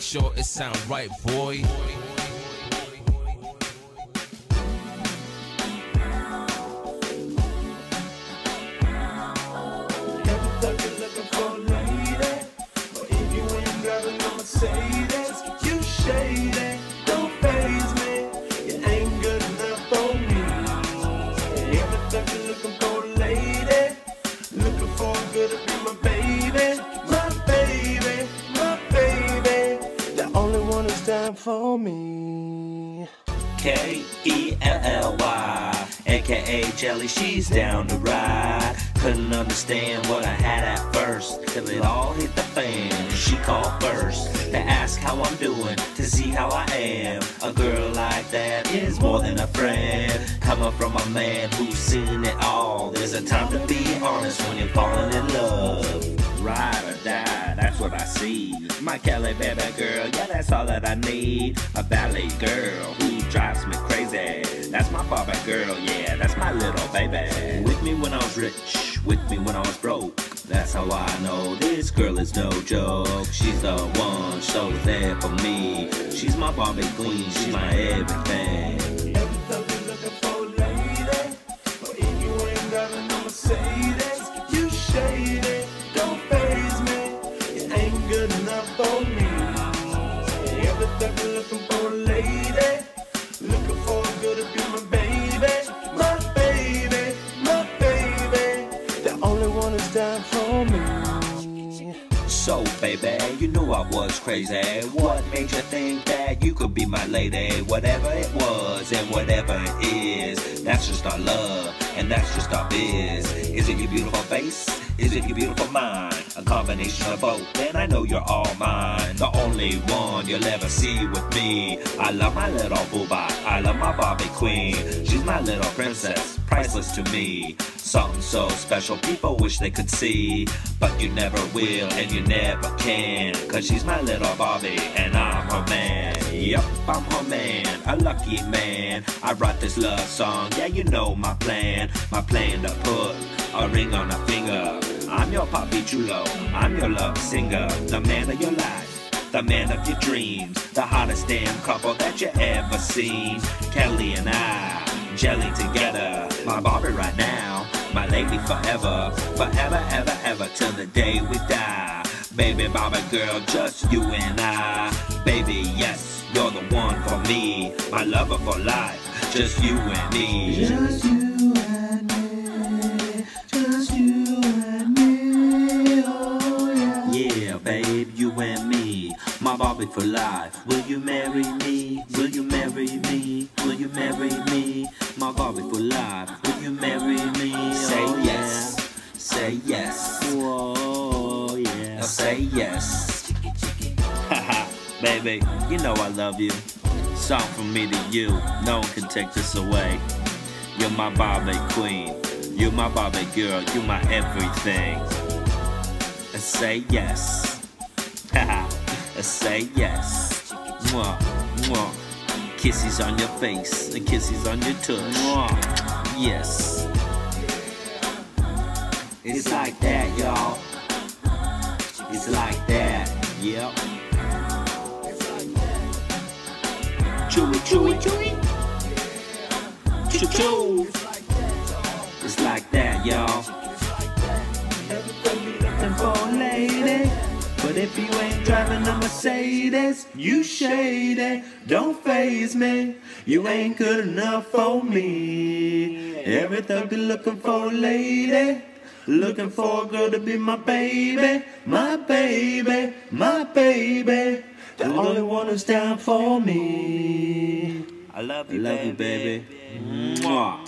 sure it sound right, boy. Mercedes, you shady, don't faze me. You ain't good enough for me. Everything you're looking for, lady, looking for good to be my baby, my baby, my baby. The only one who's down for me. K-E-L-L-Y, aka Jelly, she's down to ride. Couldn't understand what I had at first, till it all hit the fan. She called first to ask how I'm doing, to see how I am. A girl like that is more than a friend. Coming from a man who's seen it all. There's a time to be honest when you're falling in love. Ride or die, that's what I see. My Kelly baby girl, yeah, that's all that I need. A ballet girl who drives me crazy. That's my Barbie girl, yeah, that's my little baby. With me when I was rich, with me when I was broke. That's how I know this girl is no joke. She's the one, so there for me. She's my Barbie queen, she's my everything. Everything you're looking for, lady, but if you ain't driving no Mercedes, you shady, don't faze me. You ain't good enough for me. Everything you're looking for, lady, looking for good to be my baby, my baby, my baby. The only one who's down for me. So baby, you knew I was crazy. What made you think that you could be my lady? Whatever it was and whatever it is, that's just our love and that's just our biz. Is it your beautiful face? Is it your beautiful mind? A combination of both, and I know you're all mine. The only one you'll ever see with me. I love my little booba, I love my Barbie queen. She's my little princess, priceless to me. Something so special people wish they could see, but you never will and you never can. Cause she's my little Barbie and I'm her man. Yup, I'm her man, a lucky man. I wrote this love song, yeah, you know my plan. My plan to put a ring on her finger. I'm your papi chulo, I'm your love singer. The man of your life, the man of your dreams. The hottest damn couple that you ever seen. Kelly and I, jelly together. My Barbie right now, my lady forever. Forever, ever, ever, till the day we die. Baby Barbie girl, just you and I. Baby, yes, you're the one for me. My lover for life, just you and me. Just you and me, just you and me, oh yeah. Yeah, babe, you and me, my Barbie for life. Will you marry me? Will you marry me? Will you marry me? My Barbie for life. Will you marry me? Say oh, yes. Yeah. Say yes. Whoa, yeah. Now say yes. Haha, baby, you know I love you. Song from me to you. No one can take this away. You're my Barbie queen. You're my Barbie girl. You're my everything. And say yes. Haha, say yes. Mwah, mwah. Kisses on your face and kisses on your touch. Mwah. Yes. It's like that, y'all. It's like that. Yep. Chewy, chewy, chewy. Choo choo. It's like that, y'all. Everything you're looking for, lady, but if you ain't driving a Mercedes, you shady, don't faze me. You ain't good enough for me. Everything you're looking for, lady, looking for a girl to be my baby, my baby, my baby. The only one who's down for me. I love you, baby. Mwah.